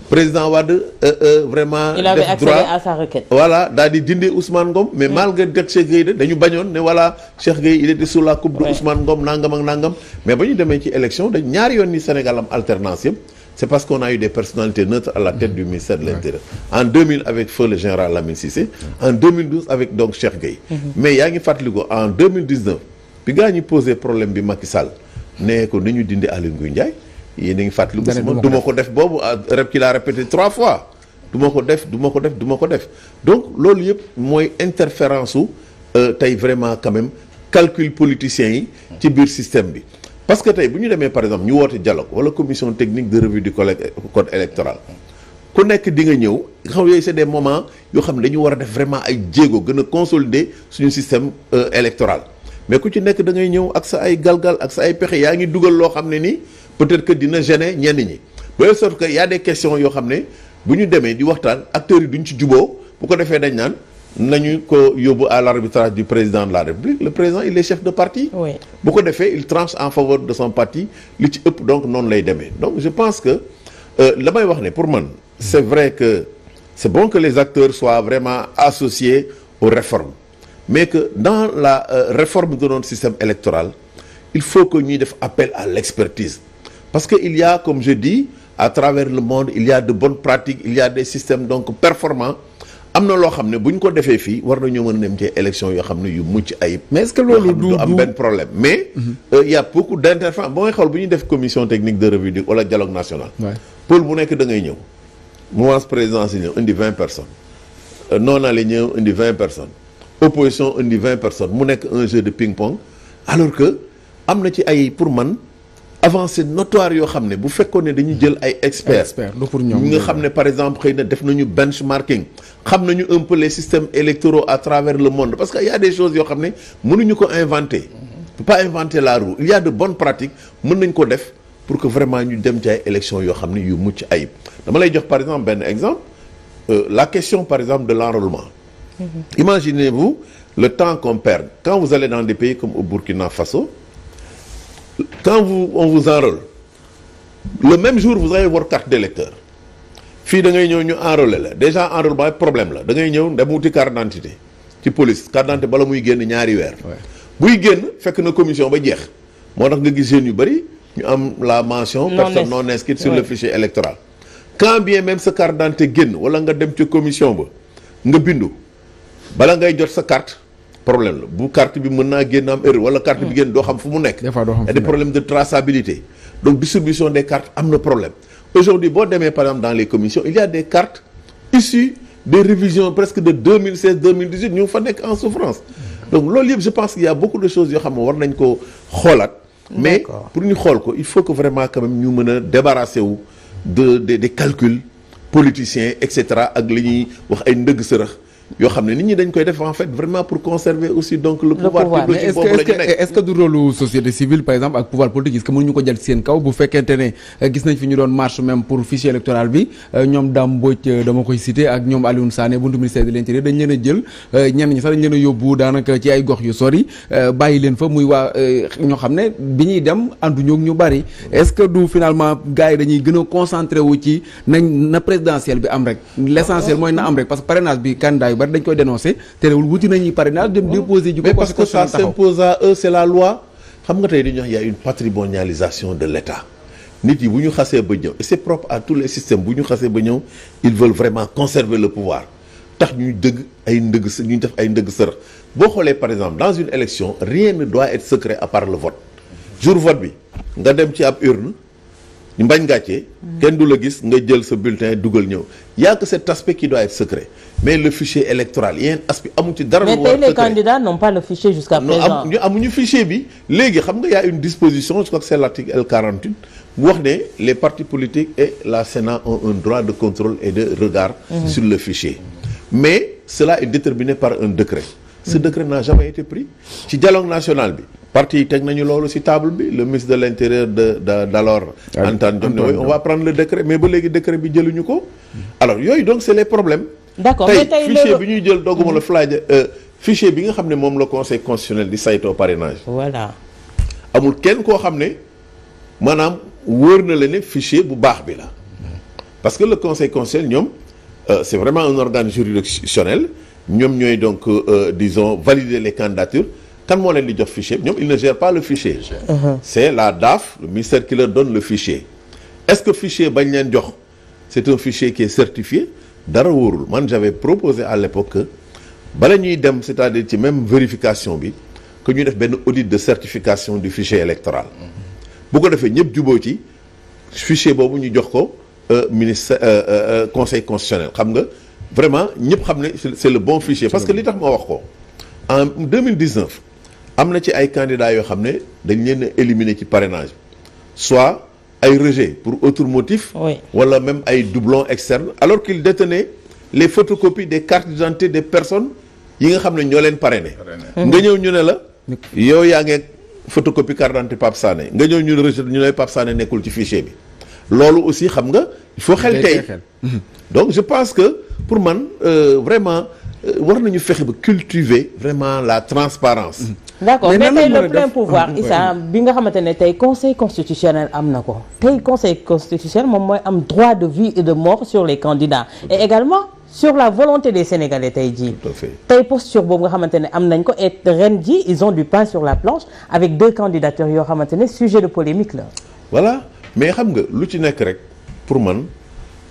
président Wade vraiment. il avait def accédé droit à sa requête. voilà daal di dindi Ousmane Ngom mais malgré det Cheikh Gueye de dañu bañoon ne voilà Cheikh Gueye il était sous la coupe de Ousmane Ngom nangam ak nangam mais ba ñu demee ci élection dañ ñaari yoon ni Sénégal am alternance yëpp c'est parce qu'on a eu des personnalités neutres à la tête du ministère de l'Intérieur. En 2000 avec feu le général Lamine Cissé, en 2012 avec donc Cheikh Gueye. mais yaa ngi fàttaliku en 2019 bi gaa ñi posé problème bi Macky Sall ne ko nañu dindi Aly Ngouille Ndiaye yéen a ngi fàttaliku si man du ma ko def boobu rep ki laa répété 3 fois du ma ko def donc loolu yëpp mooy interférence su tey vraiment quand même calcul politiciens yi ci biir système bi parce que tey bu ñu demee par exemple ñu woote dialogue wala commission technique de revue du code électoral ku nekk di nga ñëw xam yooyu c'est des moments yoo xam ne dañu war a def vraiment ay jéego gën a consolider suñu système électoral mais ku ci nekk da ngay ñëw ak sa ay galgal ak sa ay pexe yaa ngi dugal loo xam ne nii peut-être que dina gêner ñenn ñi de sorte que y a des questions yoo xam ne bu ñu demee di waxtaan acteurs yi duñ ci juboo bu ko defee dañ naan nañu ko yóbbu à l'arbitrage du président de la République le président il est chef de parti. oui bu ko defee il tranche en faveur de son parti li ci ëpp donc noonu lay demee donc je pense que la may wax ne pour man c'est vrai que c'est bon que les acteurs soient vraiment associés aux réformes mais que dans la réforme de notre système électoral il faut que ñuy def appel à l'expertise parce que il y a comme je dis à travers le monde il y a de bonnes pratiques il y a des systèmes donc performants am na loo xam ne bu ñu ko defee fii war nañoo mën a dem ci élection yoo xam ne yu mucc ayib. mais est-ce que loolu du am benn problème mais il y a beaucoup d'interférences ba ngay xool bu ñuy def commission technique de revue du wala dialogue national pôle bu nekk da ngay ñëw mouvance présidentielle ñëw indi 20 personnes non aligné ñëw indi 20 personnes opposition indi 20 personnes mu nekk un jeu de ping-pong alors que am na ci ay pour man avancée notoire yoo xam ne bu fekkoon ne dañuy jël ay experts ñi nga xam ne par exemple xëy na def nañu benchmarking xam nañu un peu les systèmes électoraux à travers le monde parce que y a des choses yoo xam ne mënuñu ko inventer peut pas inventer la roue il y a de bonnes pratiques mën nañ ko def pour que vraiment ñu dem ci ay élections yoo xam ne yu mucc ayib dama lay jox par exemple benn exemple la question par exemple de l'enrôlement imaginez-vous le temps qu'on perd quand vous allez dans des pays comme au Burkina Faso quand on vous enrôle le même jour vous avez votre carte d'électeur fii da ngay ñëw ñu enrôler la déjà enrôlement problème la da ngay ñëw dem wuti carte d'identité ci police carte d'identité bala muy génn ñaari weer buy génn fekk na commission ba jeex moo tax nga gis jeunes yu bëri ñu am la mention personne non inscrite sur le fichier électoral quand bien même sa carte d'identité génn wala nga dem ci commission ba nga bindu bala ngay jot sa carte problème la bu carte bi mën naa génn am erreur wala carte bi génn doo xam fu mu nekk. des fois doo xam fu mu nekk. des problèmes de traçabilité donc distribution des cartes am na problème aujourd'hui boo demee par exemple dans les commissions il y a des cartes issues des révisions presque de 2016 2018 ñu fa nekk en souffrance donc loolu yëpp je pense qu'il y a beaucoup de choses yoo xam ne war nañ ko xoolaat mais pour ñu xool ko il faut que vraiment quand même ñu mën a débarrasser wu des calculs politiciens et cetera ak li ñuy wax ay ndëgg sërëx yoo xam ne nit ñi dañ koy def en fait vraiment pour conserver aussi donc le pouvoir public boobu la ñu nekk est-ce que du rôle société civile par exemple ak pouvoir politique est-ce que mënuñu ko jël ci seen kaw bu fekkente ne gis nañ fi ñu doon marche même pour fichier électoral bi ñoom Dame Mbodj dama koy citer ak ñoom Alioune Sané buntu ministère de l'intérieur dañ leen a jël ñenn ñi sax dañ leen a yóbbu daanaka ci ay gox yu sori bàyyi leen fa muy waa ñoo xam ne bi ñuy dem ànduñu ak ñu bari est-ce que du finalement gars yi dañuy gën a concentré wu ci na présidentielle bi am rek l'essentiel mooy na am rek parce que parrainage bi candidat bari dañ koy dénoncer terewul wuti nañuy parrainage dem déposer ji ko mais parce que ça s'impose à eux c'est la loi xam nga tey dañuy wax il y a une patrimonialisation de l'État nit yi bu ñu xasee ba ñëw et c'est propre à tous les systèmes bu ñu xasee ba ñëw ils veulent vraiment conserver le pouvoir tax ñuy dëgg ay ndëgg ñuy def ay ndëgg sërëx boo xoolee par exemple dans une élection rien ne doit être secret à part le vote jour vote bi nga dem ci ab urne ñu bañ gàccee kenn du la gis nga jël sa bulletin dugal ñëw y a que cet aspect qui doit être secret mais le fichier électoral yenn aspect amu ci dara. mais tey les candidats n'ont pas le fichier jusqu'à présent. non amuñu fichier bi léegi xam nga y a une disposition je crois que c'est l'article L48 bu wax ne les partis politiques et la Sénat ont un droit de contrôle et de regard sur le fichier mais cela est déterminé par un décret ce décret n'a jamais été pris ci dialogue national bi parti yi teg nañu loolu ci table bi le ministre de l'intérieur d'alors Antoine Diome on va prendre le décret mais ba léegi décret bi jëluñu ko alors yooyu donc c'est les problèmes. d'accord mais tey fichier bi ñuy jël dogguma la flaaja fichier bi nga xam ne moom la conseil constitutionnel di saytoo parrainage. voilà amul kenn koo xam ne maanaam wóor na la ne fichier bu baax bi la parce que le conseil constitutionnel ñoom c'est vraiment un organe juridictionnel ñoom ñooy donc disons valider les candidatures kan moo leen di jox fichier ñoom ils ne gèrent pas le fichier. C'est la DAF le ministère qui leur donne le fichier. Est-ce que fichier bañ leen jox c'est un fichier qui est certifié dara wóorul man j'avais proposé à l'époque que bala ñuy dem c'est-à-dire ci même vérification bi que ñu def benn audit de certification du fichier électoral. bu ko defee ñëpp juboo ci fichier boobu ñu jox ko ministère conseil constitutionnel xam nga vraiment ñëpp xam ne c'est le bon fichier. parce que li tax ma wax ko en 2019 am na ci ay candidats yoo xam ne dañ leen a éliminer ci parrainage soit ay rejet pour autre motif. wala même ay doublons externes alors qu'ils détenaient les photocopies des cartes d'identité des personnes yi nga xam ne ñoo leen parrainé. nga ñëw ñu ne la. yow yaa ngi photocopie carte d'identité Pape Sané nga ñëw ñu ne rejet ñu ne Pape Sané nekkul ci fichier bi loolu aussi xam nga il faut xel tey donc je pense que pour man vraiment war nañu fexe ba cultiver vraiment la transparence. D'accord mais tey le plein pouvoir Issa bi nga xamante ne tey conseil constitutionnel am na ko tey conseil constitutionnel moom mooy am droit de vie et de mort sur les candidats et également sur la volonté des Sénégalais tey jii. Tout à fait. tey posture boobu nga xamante ne am nañ ko et ren ji ils ont du pain sur la planche avec 2 candidatures yoo xamante ne sujet de polémique la. Voilà mais xam nga lu ci nekk rek pour man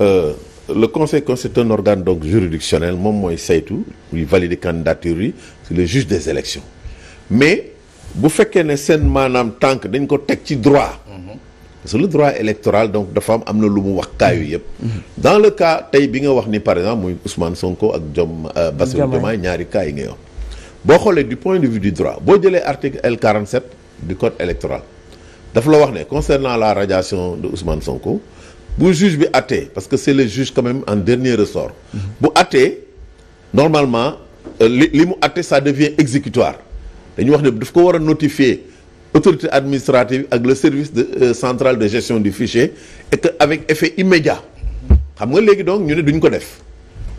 le conseil c'est un organe donc juridictionnel moom mooy saytu muy valider candidature yi c'est le juge des élections mais bu fekkee ne seen maanaam tànk dañ ko teg ci droit. parce que le droit électoral donc dafa am na lu mu wax kaayu yëpp. dans le cas tey bi nga wax ni par exemple muy Ousmane Sonko ak Bassirou Diomaye ñaari cas yi ngay wax. boo xoolee du point de vue du droit boo jëlee article L47 du code électoral dafa la wax ne concernant la radiation de Ousmane Sonko bu juge bi attee parce que c'est le juge quand même en dernier ressort. bu attee normalement li mu attee ça devient exécutoire dañuy wax ne daf ko war a notifier. autorité administrative ak le service central de gestion du fichier et que avec effet immédiat xam nga léegi donc ñu ne duñ ko def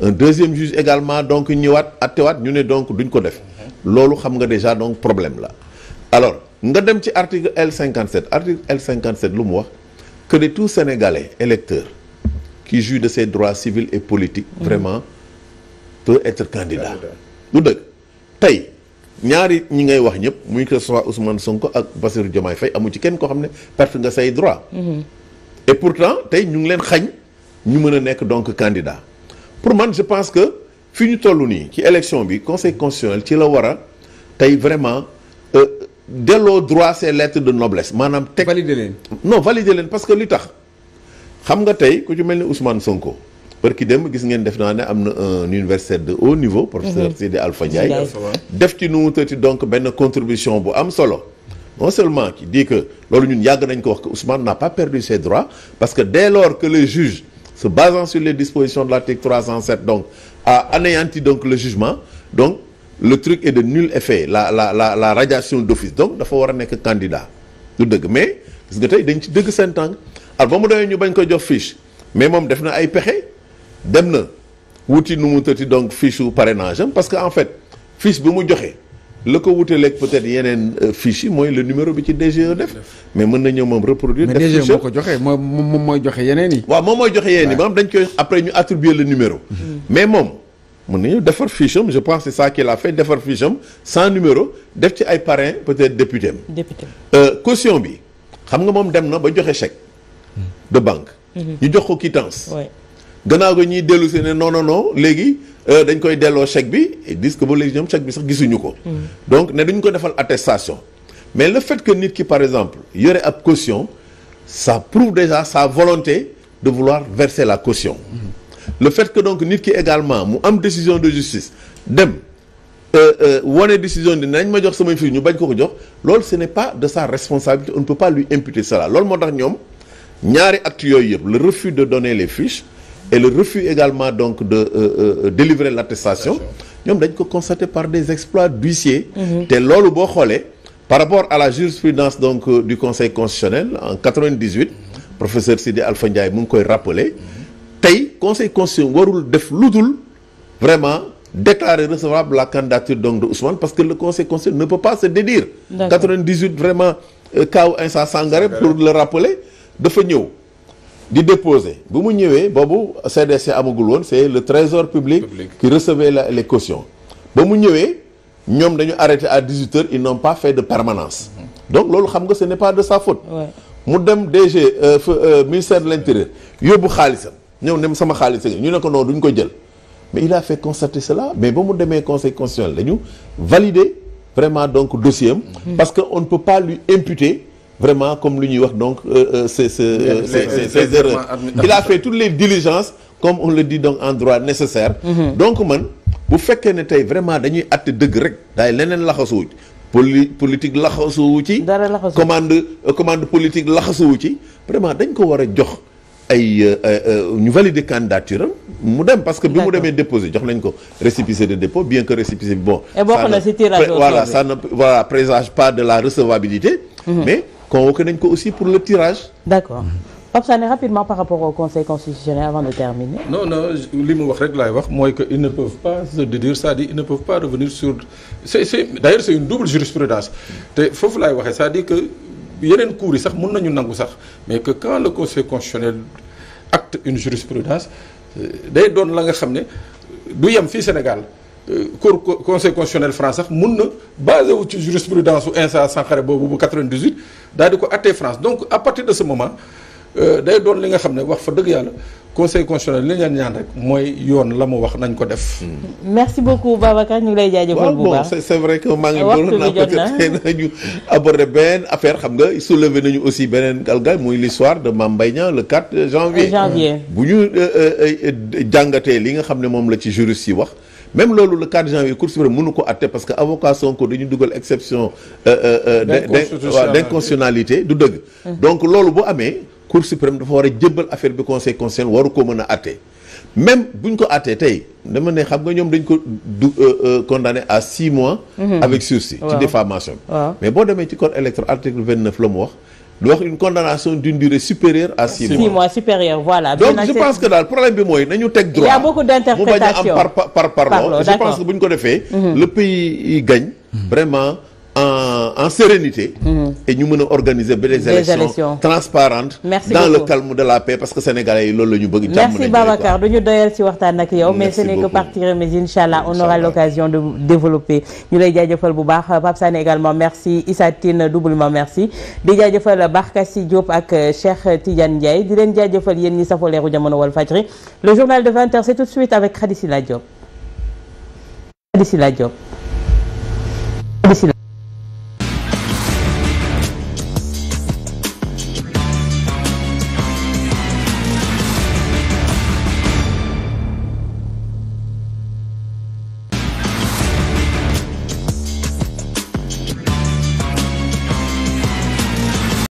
un deuxième juge également donc ñëwaat attewaat ñu ne donc duñ ko def loolu xam nga déjà donc problème la alors nga dem ci article L57 lu mu wax que de tout Sénégalais électeur qui jouit de ses droits civils et politiques vraiment peut être candidat lu dëgg tey ñaari ñi ngay wax ñëpp muy que ce soit Ousmane Sonko ak Bassirou Diomaye Faye amu ci kenn koo xam ne perte nga say droit et pourtant tey ñu ngi leen xañ ñu mën a nekk donc candidat pour man je pense que fi ñu toll nii ci élection bi conseil constitutionnel ci la war a tey vraiment delloo droit ces lettres de noblesse maanaam teg valider leen valider leen parce que li tax xam nga tey ku ci mel ni Ousmane Sonko parce que dem gis ngeen def naa ne am na un universitaire de haut niveau professeur Sidi Alpha Ndiaye def ci nu mu tëti donc benn contribution bu am solo non seulement qui dit que loolu ñun yàgg nañ ko wax que Ousmane n'a pas perdu ses droits parce que dès lors que le juge se basant sur les dispositions de l'article 307 donc a anéanti donc le jugement donc le truc est de nul effet la radiation d'office donc dafa war a nekk candidat lu dëgg mais gis nga tey dañ ci dëgg seen tànk alors ba mu doyee ñu bañ ko jox fiche mais moom def na ay pexe dem na wuti nu mu tëti donc fiche u parrainage am parce que en fait fiche bi mu joxe la ko wutaleeg peut-être yeneen fiche yi mooy le numéro bi ci DGE def mais mën na ñëw moom reproduire def mais DGE moo ko joxe moom mooy joxe yeneen yi waaw moom mooy joxe yeneen yi maanaam dañ koy après ñu attribuer le numéro mais moom mën nañu defar fiche am je pense c'est ça qu'il a fait defar fiche am sans numéro def ci ay parrain peut-être député am caution bi xam nga moom dem na ba joxe chèque de banque ñu jox ko quittance gannaaw ga ñuy dellu si ne non léegi dañ koy delloo chèque bi et disent que ba léegi ñoom chèque bi sax gisuñu ko donc ne duñ ko defal attestation mais le fait que nit ki par exemple yore ab caution ça prouve déjà sa volonté de vouloir verser la caution le fait que donc nit ki également mu am décision de justice dem wane décision di nañ ma jox samay fii ñu bañ ko jox loolu ce n'est pas de sa responsabilité on ne peut pas lui imputer cela loolu moo tax ñoom ñaari actes yooyu yëpp le refus de donner les fiches et le refus également donc de délivrer l'attestation ñoom dañ ko constater par des exploits d'huissier te loolu boo xoolee par rapport à la jurisprudence donc du conseil constitutionnel en 98 professeur Sidi Alpha Ndiaye mu ngi koy rappeler tey conseil constitutionnel warul def lu dul vraiment déclarer recevable la candidature donc de Ousmane parce que le conseil constitutionnel ne peut pas se dédire 98 vraiment kaw Insa Sangaré pour le rappeler dafa ñëw di déposer bu mu ñëwee boobu CDC amagul woon c'est le trésor public qui recevait les cautions ba mu ñëwee ñoom dañu arrêté à 18h ils n'ont pas fait de permanence donc loolu xam nga ce n'est pas de sa faute mu dem DG ministère de l'Intérieur yóbbu xaalisam ñëw ne sama xaalis ñu ne ko non duñ ko jël mais il a fait constater cela mais ba mu demee conseil constitutionnel dañu valider vraiment donc dossier am parce que on ne peut pas lui imputer vraiment comme lu ñuy wax donc ces erreurs il a fait toutes les diligences comme on le dit donc en droit nécessaire donc man bu fekkee ne tey vraiment dañuy àtte dëgg rek daay leneen laxasuwu ci politique laxasuwu ci commande politique laxasuwu ci vraiment dañ ko war a jox ay ñu valider candidature am mu dem parce que bi mu demee déposé jox nañ ko récépissé de dépôt bien que récépissé bi bon voilà ça ne voilà présage pas de la recevabilité mais convoqué nañ ko aussi pour le tirage. D'accord. Pape Sané rapidement par rapport au Conseil constitutionnel avant de terminer. Non li mu wax rek laay wax mooy que ils ne peuvent pas se dédire c'est-à-dire ils ne peuvent pas revenir sur d'ailleurs c'est une double jurisprudence te foofu laay waxee c'est-à-dire que yeneen cours yi sax mën nañu nangu sax mais que quand le Conseil constitutionnel acte une jurisprudence day doon la nga xam ne du yem fii Sénégal. Cour conseil constitutionnel France sax mun na basé wu ci jurisprudence su Insa Sankharé boobu bu 98 daal di ko attee France donc à partir de ce moment day doon li nga xam ne wax fa dëgg yàlla conseil constitutionnel li ngeen ñaan rek mooy yoon la mu wax nañ ko def. merci beaucoup Babacar ñu ngi lay jaajëfal bu baax. bon c'est vrai que maa ngi doon naa peut-être nañu aborder benn affaire xam nga soulever nañu aussi beneen galgal muy l'histoire de Mame Mbaye Niang le 4 janvier. bu ñu jàngatee li nga xam ne moom la ci juriste yi wax. même loolu le 4 janvier Cour suprême mënu ko àtte parce que avocat Sonko dañu dugal exception d'inconstitutionnalité du dëgg donc loolu bu amee Cour suprême dafa war a jébbal affaire bi conseil constitutionnel waru ko mën a àtte même buñ ko àttee tey dama ne xam nga ñoom dañ ko condamné à 6 mois avec sursis ci diffamation mais boo demee ci code électoral article 29 la mu wax lu wax une condamnation d'une durée supérieure à 6 mois. 6 mois supérieur voilà. donc je pense que daal problème bi mooy nañu teg droit. Il y a beaucoup d'interprétations mu bañ a am parlo je pense que bu ñu ko defee. le pays gagne vraiment en sérénité. et ñu mën a organiser des élections transparentes. Merci dans beaucoup. le calme de la paix parce que sénégalais yi loolu la ñu bëgg. merci Babacar du ñu doyal ci waxtaan ak yow. mais ce n'est que partie remise inchallah on aura l'occasion de développer. ñu lay jaajëfal bu baax Pape Sané également merci Issa Tine doublement merci. di jaajëfal Barkassi Diop ak Cheikh Tidiane Ndiaye di leen jaajëfal yéen ñi safoo leeru jamono Walfadjri le journal de 20h c'est tout de suite avec Khady Sylla Diop.